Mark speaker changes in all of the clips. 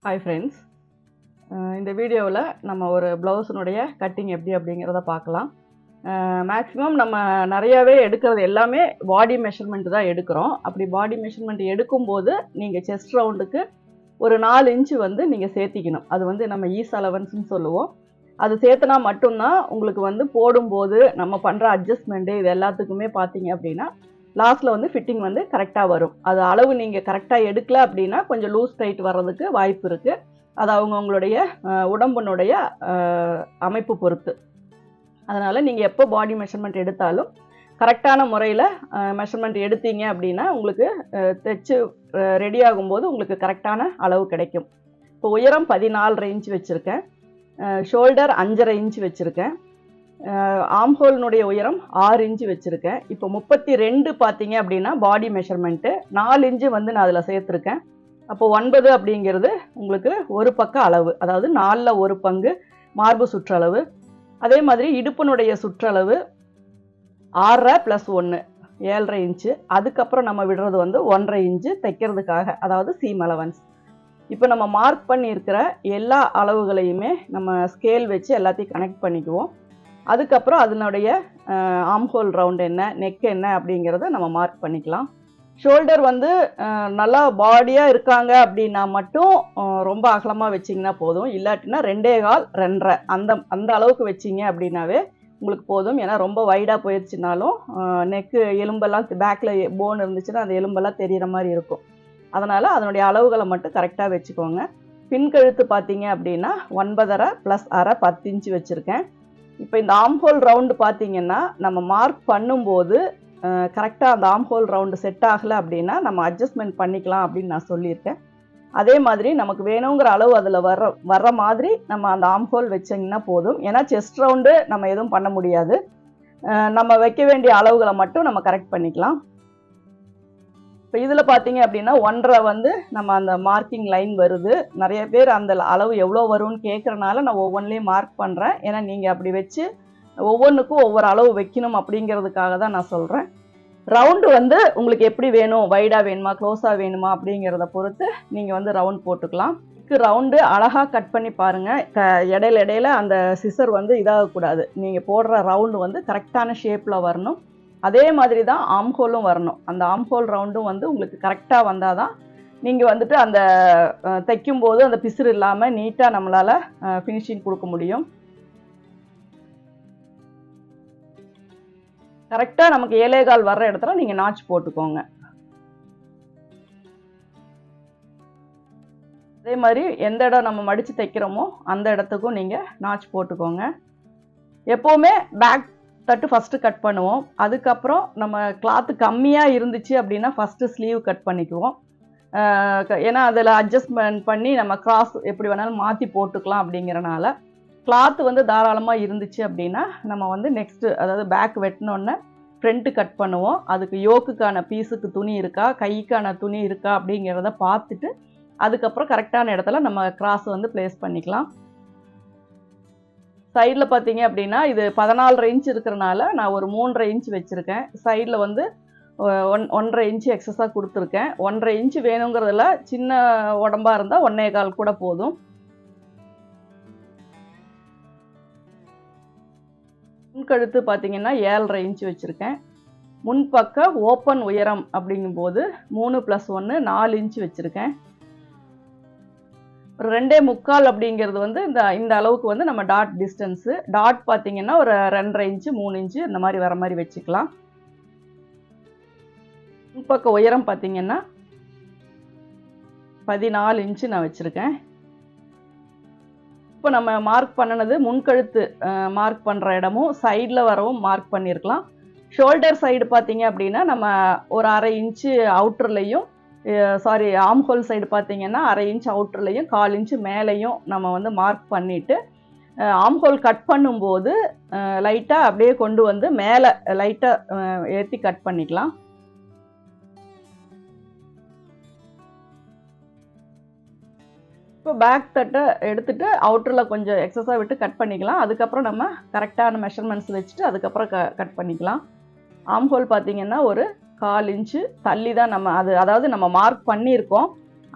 Speaker 1: Hi friends, இந்த வீடியோவில் நம்ம ஒரு ப்ளவுஸினுடைய கட்டிங் எப்படி அப்படிங்கிறத பார்க்கலாம். மேக்ஸிமம் நம்ம நிறையாவே எடுக்கிறது எல்லாமே பாடி மெஷர்மெண்ட் தான் எடுக்கிறோம். அப்படி பாடி மெஷர்மெண்ட் எடுக்கும்போது நீங்கள் செஸ்ட் ரவுண்டுக்கு ஒரு 4 இன்ச்சு வந்து நீங்கள் சேர்த்திக்கணும். அது வந்து நம்ம ஈஸ் அலவன்ஸ்னு சொல்லுவோம். அது சேர்த்துனா மட்டும்தான் உங்களுக்கு வந்து போடும்போது நம்ம பண்ணுற அட்ஜஸ்ட்மெண்ட்டு இது எல்லாத்துக்குமே பார்த்தீங்க அப்படின்னா லாஸ்ட்டில் வந்து ஃபிட்டிங் வந்து கரெக்டாக வரும். அது அளவு நீங்கள் கரெக்டாக எடுக்கல அப்படின்னா கொஞ்சம் லூஸ் டைட் வர்றதுக்கு வாய்ப்பு இருக்குது. அது அவங்கவுங்களுடைய உடம்பினுடைய அமைப்பு பொறுத்து. அதனால் நீங்கள் எப்போ பாடி மெஷர்மெண்ட் எடுத்தாலும் கரெக்டான முறையில் மெஷர்மெண்ட் எடுத்தீங்க அப்படின்னா உங்களுக்கு தைச்சு ரெடி ஆகும்போது உங்களுக்கு கரெக்டான அளவு கிடைக்கும். இப்போ உயரம் 14.5 இன்ச் வச்சுருக்கேன். ஷோல்டர் 5.5 இன்ச் வச்சுருக்கேன். ஆம்ஹோல்னுடைய உயரம் 6 இன்ச்சு வச்சுருக்கேன். இப்போ 32 பார்த்தீங்க அப்படின்னா பாடி மெஷர்மெண்ட்டு 4 இன்ச்சு வந்து நான் அதில் சேர்த்துருக்கேன். அப்போ 9 அப்படிங்கிறது உங்களுக்கு ஒரு பக்க அளவு, அதாவது 4ல் ஒரு பங்கு மார்பு சுற்றளவு. அதே மாதிரி இடுப்பினுடைய சுற்றளவு 6 + 1 7.5 இன்ச்சு. அதுக்கப்புறம் நம்ம விடுறது வந்து 1.5 இன்ச்சு தைக்கிறதுக்காக, அதாவது சீம் அலவன்ஸ். இப்போ நம்ம மார்க் பண்ணியிருக்கிற எல்லா அளவுகளையுமே நம்ம ஸ்கேல் வச்சு எல்லாத்தையும் கனெக்ட் பண்ணிக்குவோம். அதுக்கப்புறம் அதனுடைய ஆம்ஹோல் ரவுண்ட் என்ன, நெக் என்ன அப்படிங்கிறத நம்ம மார்க் பண்ணிக்கலாம். ஷோல்டர் வந்து நல்லா பாடியாக இருக்காங்க அப்படின்னா மட்டும் ரொம்ப அகலமாக வச்சிங்கன்னா போதும். இல்லாட்டினா 2.25 2.5 அந்த அளவுக்கு வச்சிங்க அப்படின்னாவே உங்களுக்கு போதும். ஏன்னா ரொம்ப வைடாக போயிடுச்சுனாலும் நெக்கு எலும்பெல்லாம் பேக்கில் போன் இருந்துச்சுன்னா அந்த எலும்பெல்லாம் தெரிகிற மாதிரி இருக்கும். அதனால் அதனுடைய அளவுகளை மட்டும் கரெக்டாக வச்சுக்கோங்க. பின்கழுத்து பார்த்தீங்க அப்படின்னா 9.5 + 1/2 10 இன்ச்சு வச்சுருக்கேன். இப்போ இந்த ஆம்ஹோல் ரவுண்டு பார்த்தீங்கன்னா நம்ம மார்க் பண்ணும்போது கரெக்டாக அந்த ஆம்ஹோல் ரவுண்டு செட் ஆகலை அப்படின்னா நம்ம அட்ஜஸ்ட்மெண்ட் பண்ணிக்கலாம் அப்படின்னு நான் சொல்லியிருக்கேன். அதே மாதிரி நமக்கு வேணுங்கிற அளவு அதில் வர்ற மாதிரி நம்ம அந்த ஆம்ஹோல் வச்சிங்கன்னா போதும். ஏன்னா செஸ்ட் ரவுண்டு நம்ம எதுவும் பண்ண முடியாது. நம்ம வைக்க வேண்டிய அளவுகளை மட்டும் நம்ம கரெக்ட் பண்ணிக்கலாம். இப்போ இதில் பார்த்தீங்க அப்படின்னா 1.5 வந்து நம்ம அந்த மார்க்கிங் லைன் வருது. நிறைய பேர் அந்த அளவு எவ்வளோ வரும்னு கேட்குறனால நான் ஒவ்வொன்றிலையும் மார்க் பண்ணுறேன். ஏன்னா நீங்கள் அப்படி வச்சு ஒவ்வொன்றுக்கும் ஒவ்வொரு அளவு வைக்கணும் அப்படிங்கிறதுக்காக தான் நான் சொல்கிறேன். ரவுண்டு வந்து உங்களுக்கு எப்படி வேணும், வைடாக வேணுமா க்ளோஸாக வேணுமா அப்படிங்கிறத பொறுத்து நீங்கள் வந்து ரவுண்ட் போட்டுக்கலாம். ரவுண்டு அழகாக கட் பண்ணி பாருங்கள். இடையில அந்த சிசர் வந்து இதாகக்கூடாது. நீங்கள் போடுற ரவுண்டு வந்து கரெக்டான ஷேப்பில் வரணும். அதே மாதிரி தான் ஆம்ஹோலும் வரணும். அந்த ஆம்ஹோல் ரவுண்டும் வந்து உங்களுக்கு கரெக்டாக வந்தால் தான் நீங்கள் வந்துட்டு அந்த தைக்கும்போது அந்த பிசுறு இல்லாமல் நீட்டாக நம்மளால் ஃபினிஷிங் கொடுக்க முடியும். கரெக்டாக நமக்கு 7.25 வர்ற இடத்துல நீங்கள் நாச் போட்டுக்கோங்க. அதே மாதிரி எந்த இடம் நம்ம மடித்து தைக்கிறோமோ அந்த இடத்துக்கும் நீங்கள் நாச் போட்டுக்கோங்க. எப்போவுமே பேக் தட்டு ஃபஸ்ட்டு கட் பண்ணுவோம். அதுக்கப்புறம் நம்ம கிளாத்து கம்மியாக இருந்துச்சு அப்படின்னா ஃபஸ்ட்டு ஸ்லீவ் கட் பண்ணிக்குவோம். ஏன்னா அதில் அட்ஜஸ்ட்மெண்ட் பண்ணி நம்ம கிராஸ் எப்படி வேணாலும் மாற்றி போட்டுக்கலாம் அப்படிங்கிறனால கிளாத்து வந்து தாராளமாக இருந்துச்சு அப்படின்னா நம்ம வந்து நெக்ஸ்ட்டு, அதாவது பேக் வெட்டினோன்னே ஃப்ரண்ட்டு கட் பண்ணுவோம். அதுக்கு யோக்குக்கான பீஸுக்கு துணி இருக்கா, கைக்கான துணி இருக்கா அப்படிங்கிறத பார்த்துட்டு அதுக்கப்புறம் கரெக்டான இடத்துல நம்ம கிராஸ் வந்து ப்ளேஸ் பண்ணிக்கலாம். சைடில் பார்த்தீங்க அப்படின்னா இது 14.5 இன்ச் இருக்கிறனால நான் ஒரு 3.5 இன்ச் வச்சுருக்கேன். சைடில் வந்து 1.5 இன்ச்சு எக்ஸஸாக கொடுத்துருக்கேன். 1.5 இன்ச்சு வேணுங்கிறதுல சின்ன உடம்பாக இருந்தால் 1.25 கூட போதும். முன்கழுத்து பார்த்தீங்கன்னா 7.5 இன்ச்சு வச்சுருக்கேன். முன்பக்க ஓப்பன் உயரம் அப்படிங்கும்போது 3 + 1 4 இன்ச்சு வச்சுருக்கேன். ஒரு 2.25 அப்படிங்கிறது வந்து இந்த அளவுக்கு வந்து நம்ம டாட் டிஸ்டன்ஸு. டாட் பார்த்தீங்கன்னா ஒரு 2.5 இன்ச்சு 3 இன்ச்சு இந்த மாதிரி வர மாதிரி வச்சுக்கலாம். முன்பக்க உயரம் பார்த்தீங்கன்னா 14 இன்ச்சு நான் வச்சுருக்கேன். இப்போ நம்ம மார்க் பண்ணினது முன்கழுத்து மார்க் பண்ணுற இடமும் சைடில் வரவும் மார்க் பண்ணியிருக்கலாம். ஷோல்டர் சைடு பார்த்தீங்க அப்படின்னா நம்ம ஒரு 1/2 இன்ச்சு அவுட்டர்லேயும் ஆம்ஹோல் சைடு பார்த்தீங்கன்னா 1/2 இன்ச் அவுட்டர்லையும் 1/4 இன்ச்சு மேலேயும் நம்ம வந்து மார்க் பண்ணிவிட்டு ஆம்ஹோல் கட் பண்ணும்போது லைட்டாக அப்படியே கொண்டு வந்து மேலே லைட்டாக ஏற்றி கட் பண்ணிக்கலாம். இப்போ பேக் தட்டை எடுத்துகிட்டு அவுட்டரில் கொஞ்சம் எக்ஸஸாக விட்டு கட் பண்ணிக்கலாம். அதுக்கப்புறம் நம்ம கரெக்டான மெஷர்மெண்ட்ஸ் வச்சுட்டு அதுக்கப்புறம் கட் பண்ணிக்கலாம். ஆம்ஹோல் பார்த்தீங்கன்னா ஒரு 1/4 இன்ச்சு தள்ளி தான் நம்ம அதாவது நம்ம மார்க் பண்ணியிருக்கோம்.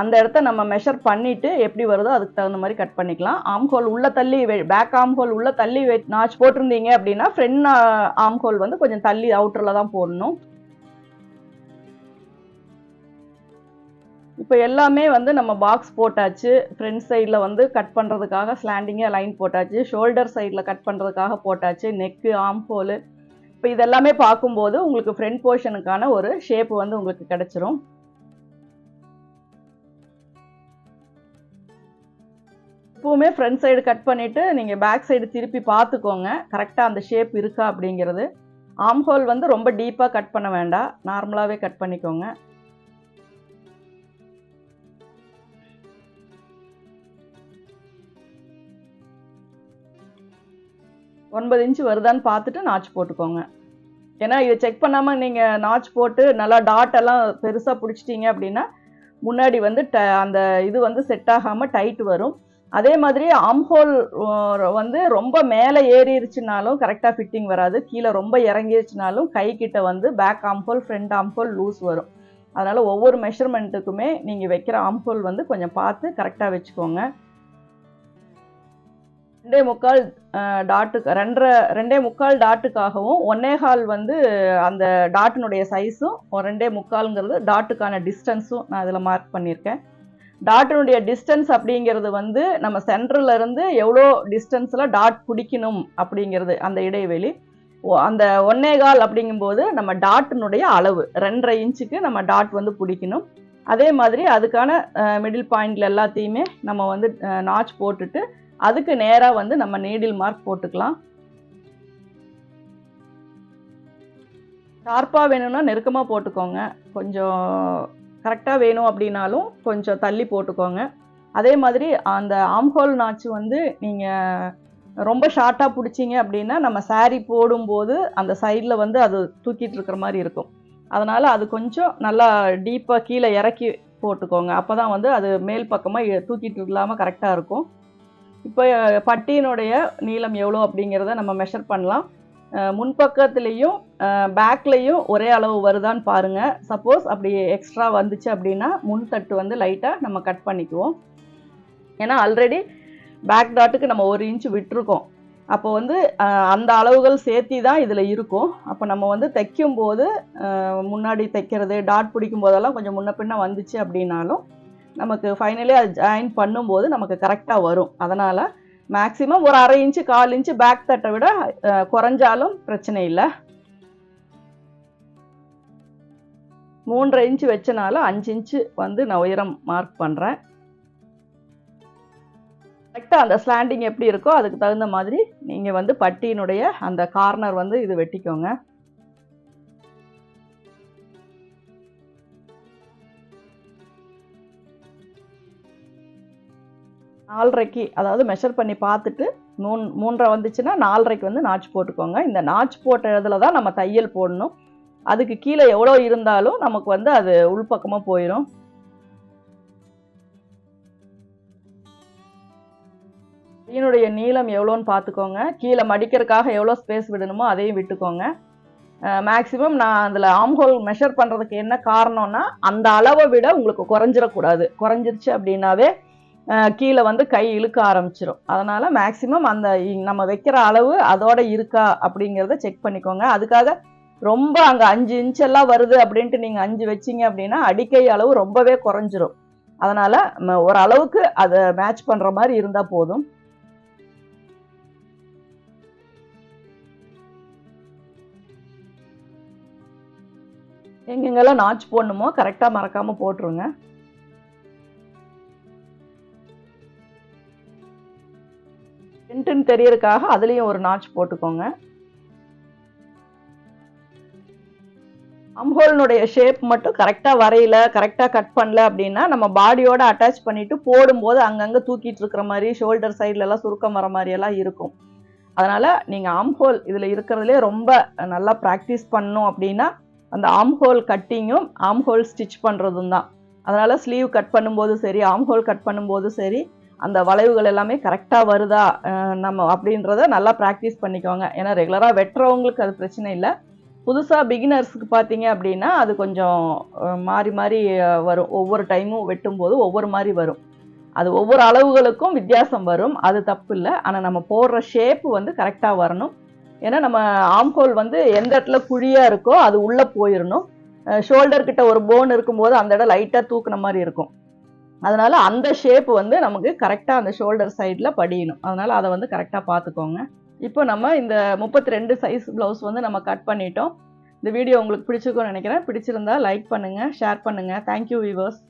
Speaker 1: அந்த இடத்த நம்ம மெஷர் பண்ணிவிட்டு எப்படி வருதோ அதுக்கு தகுந்த மாதிரி கட் பண்ணிக்கலாம். ஆம் ஹோல் உள்ள தள்ளி பேக் ஆம் ஹோல் உள்ள தள்ளி நாச் போட்டிருந்தீங்க அப்படின்னா ஃப்ரண்ட் ஆம் ஹோல் வந்து கொஞ்சம் தள்ளி அவுட்டரில் தான் போடணும். இப்போ எல்லாமே வந்து நம்ம பாக்ஸ் போட்டாச்சு. ஃப்ரண்ட் சைடில் வந்து கட் பண்ணுறதுக்காக ஸ்லாண்டிங்காக லைன் போட்டாச்சு. ஷோல்டர் சைடில் கட் பண்ணுறதுக்காக போட்டாச்சு. நெக்கு, ஆம் ஹோலு. இப்போ இதெல்லாமே பார்க்கும்போது உங்களுக்கு ஃப்ரண்ட் போர்ஷனுக்கான ஒரு ஷேப் வந்து உங்களுக்கு கிடைச்சிரும். எப்பவுமே ஃப்ரண்ட் சைடு கட் பண்ணிவிட்டு நீங்கள் பேக் சைடு திருப்பி பார்த்துக்கோங்க கரெக்டாக அந்த ஷேப் இருக்கா அப்படிங்கிறது. ஆம் ஹோல் வந்து ரொம்ப டீப்பாக கட் பண்ண வேண்டாம், நார்மலாகவே கட் பண்ணிக்கோங்க. ஒன்பது இன்ச்சு வருதான்னு பார்த்துட்டு நாச் போட்டுக்கோங்க. ஏன்னா இதை செக் பண்ணாமல் நீங்கள் நாச் போட்டு நல்லா டாட் எல்லாம் பெருசாக பிடிச்சிட்டிங்க அப்படின்னா முன்னாடி வந்து அந்த இது வந்து செட் ஆகாமல் டைட் வரும். அதே மாதிரி ஆம்ஹோல் வந்து ரொம்ப மேலே ஏறிடுச்சுனாலும் கரெக்டாக ஃபிட்டிங் வராது. கீழே ரொம்ப இறங்கிருச்சுனாலும் கைக்கிட்ட வந்து back armhole, front armhole loose வரும். அதனால் ஒவ்வொரு மெஷர்மெண்ட்டுக்குமே நீங்கள் வைக்கிற ஆம்ஹோல் வந்து கொஞ்சம் பார்த்து கரெக்டாக வச்சுக்கோங்க. 2.25 டாட்டுக்கு 2.25 டாட்டுக்காகவும் 1.25 வந்து அந்த டாட்டினுடைய சைஸும் 2.25ங்கிறது டாட்டுக்கான டிஸ்டன்ஸும் நான் இதில் மார்க் பண்ணியிருக்கேன். டாட்டினுடைய டிஸ்டன்ஸ் அப்படிங்கிறது வந்து நம்ம சென்டரில் இருந்து எவ்வளோ டிஸ்டன்ஸில் டாட் பிடிக்கணும் அப்படிங்கிறது அந்த இடைவெளி. அந்த 1.25 அப்படிங்கும்போது நம்ம டாட்டினுடைய அளவு 2.5 இன்ச்சுக்கு நம்ம டாட் வந்து பிடிக்கணும். அதே மாதிரி அதுக்கான மிடில் பாயிண்டில் எல்லாத்தையுமே நம்ம வந்து நாச் போட்டுட்டு அதுக்கு நேராக வந்து நம்ம நீடில் மார்க் போட்டுக்கலாம். ஷார்ப்பாக வேணும்னா நெருக்கமாக போட்டுக்கோங்க, கொஞ்சம் கரெக்டாக வேணும் அப்படின்னாலும் கொஞ்சம் தள்ளி போட்டுக்கோங்க. அதே மாதிரி அந்த ஆம்ஹோல் நாச்சு வந்து நீங்கள் ரொம்ப ஷார்ட்டாக பிடிச்சிங்க அப்படின்னா நம்ம சாரீ போடும்போது அந்த சைடில் வந்து அது தூக்கிட்டு இருக்கிற மாதிரி இருக்கும். அதனால் அது கொஞ்சம் நல்லா டீப்பாக கீழே இறக்கி போட்டுக்கோங்க. அப்போ தான் வந்து அது மேல் பக்கமாக தூக்கிட்டு இல்லாமல் கரெக்டாக இருக்கும். இப்போ பட்டியினுடைய நீளம் எவ்வளோ அப்படிங்கிறத நம்ம மெஷர் பண்ணலாம். முன்பக்கத்துலேயும் பேக்லேயும் ஒரே அளவு வருதான்னு பாருங்கள். சப்போஸ் அப்படி எக்ஸ்ட்ரா வந்துச்சு அப்படின்னா முன்தட்டு வந்து லைட்டாக நம்ம கட் பண்ணிக்குவோம். ஏன்னா ஆல்ரெடி பேக் டாட்டுக்கு நம்ம 1 இன்ச்சு விட்டுருக்கோம். அப்போ வந்து அந்த அளவுகள் சேர்த்தி தான் இதில் இருக்கும். அப்போ நம்ம வந்து தைக்கும்போது முன்னாடி தைக்கிறது டாட் பிடிக்கும் போதெல்லாம் கொஞ்சம் முன்ன பின்ன வந்துச்சு அப்படின்னாலும் நமக்கு ஃபைனலி அது ஜாயின் பண்ணும்போது நமக்கு கரெக்டாக வரும். அதனால் மேக்ஸிமம் ஒரு 1/2 இன்ச்சு 1/4 இன்ச்சு பேக் தட்டை விட குறைஞ்சாலும் பிரச்சனை இல்லை. 3.5 இன்ச்சு வச்சனால 5 இன்ச்சு வந்து நான் உயரம் மார்க் பண்ணுறேன். கரெக்டாக அந்த ஸ்லாண்டிங் எப்படி இருக்கோ அதுக்கு தகுந்த மாதிரி நீங்கள் வந்து பட்டியினுடைய அந்த கார்னர் வந்து இது வெட்டிக்கோங்க. நாலரைக்கு அதாவது மெஷர் பண்ணி பார்த்துட்டு 3.5 வந்துச்சுன்னா 4.5க்கு வந்து நாச் போட்டுக்கோங்க. இந்த நாச் போட்ட இடத்துல தான் நம்ம தையல் போடணும். அதுக்கு கீழே எவ்வளோ இருந்தாலும் நமக்கு வந்து அது உள்பக்கமாக போயிடும். கையினுடைய நீளம் எவ்வளோன்னு பார்த்துக்கோங்க. கீழே மடிக்கிறதுக்காக எவ்வளோ ஸ்பேஸ் விடணுமோ அதையும் விட்டுக்கோங்க. மேக்ஸிமம் நான் அதில் ஆம்ஹோல் மெஷர் பண்ணுறதுக்கு என்ன காரணம்னா அந்த அளவை விட உங்களுக்கு குறைஞ்சிடக்கூடாது. குறைஞ்சிருச்சு அப்படின்னாவே கீழே வந்து கை இழுக்க ஆரம்பிச்சிடும். அதனால் மேக்ஸிமம் அந்த நம்ம வைக்கிற அளவு அதோட இருக்கா அப்படிங்கிறத செக் பண்ணிக்கோங்க. அதுக்காக ரொம்ப அங்கே 5 இன்ச்செல்லாம் வருது அப்படின்ட்டு நீங்கள் 5 வச்சிங்க அப்படின்னா அடிக்கை அளவு ரொம்பவே குறைஞ்சிரும். அதனால் ஒரு அளவுக்கு அதை மேட்ச் பண்ணுற மாதிரி இருந்தால் போதும். எங்கெங்கெல்லாம் நாச் போடணுமோ கரெக்டாக மறக்காமல் போட்டுருங்க. பிரிண்ட்னு தெரியறதுக்காக அதுலேயும் ஒரு நாச் போட்டுக்கோங்க. ஆம்ஹோல்னுடைய ஷேப் மட்டும் கரெக்டாக வரையில கரெக்டாக கட் பண்ணல அப்படின்னா நம்ம பாடியோட அட்டாச் பண்ணிட்டு போடும்போது அங்கங்கே தூக்கிட்டு இருக்கிற மாதிரி ஷோல்டர் சைட்லலாம் சுருக்கம் வர மாதிரியெல்லாம் இருக்கும். அதனால் நீங்கள் ஆம்ஹோல் இதில் இருக்கிறதுலே ரொம்ப நல்லா ப்ராக்டிஸ் பண்ணணும் அப்படின்னா அந்த ஆம்ஹோல் கட்டிங்கும் ஆம்ஹோல் ஸ்டிச் பண்ணுறதும் தான். அதனால் ஸ்லீவ் கட் பண்ணும்போது சரி ஆம்ஹோல் கட் பண்ணும்போது சரி அந்த வளைவுகள் எல்லாமே கரெக்டாக வருதா நம்ம அப்படின்றத நல்லா ப்ராக்டிஸ் பண்ணிக்கோங்க. ஏன்னா ரெகுலராக வெட்டுறவங்களுக்கு அது பிரச்சனை இல்லை. புதுசாக பிகினர்ஸுக்கு பார்த்தீங்க அப்படின்னா அது கொஞ்சம் மாறி மாறி வரும். ஒவ்வொரு டைமும் வெட்டும்போது ஒவ்வொரு மாதிரி வரும். அது ஒவ்வொரு அளவுகளுக்கும் வித்தியாசம் வரும். அது தப்பு இல்லை. ஆனால் நம்ம போடுற ஷேப்பு வந்து கரெக்டாக வரணும். ஏன்னா நம்ம ஆம்ஹோல் வந்து எந்த இடத்துல குழியாக இருக்கோ அது உள்ளே போயிடணும். ஷோல்டர் கிட்ட ஒரு போன் இருக்கும்போது அந்த இடம் லைட்டாக தூக்குன மாதிரி இருக்கும். அதனால அந்த ஷேப் வந்து நமக்கு கரெக்டாக அந்த ஷோல்டர் சைடில் படியணும். அதனால அதை வந்து கரெக்டாக பார்த்துக்கோங்க. இப்போ நம்ம இந்த 32 சைஸ் ப்ளவுஸ் வந்து நம்ம கட் பண்ணிட்டோம். இந்த வீடியோ உங்களுக்கு பிடிச்சிருக்கும்னு நினைக்கிறேன். பிடிச்சிருந்தா லைக் பண்ணுங்கள், ஷேர் பண்ணுங்கள். Thank you viewers.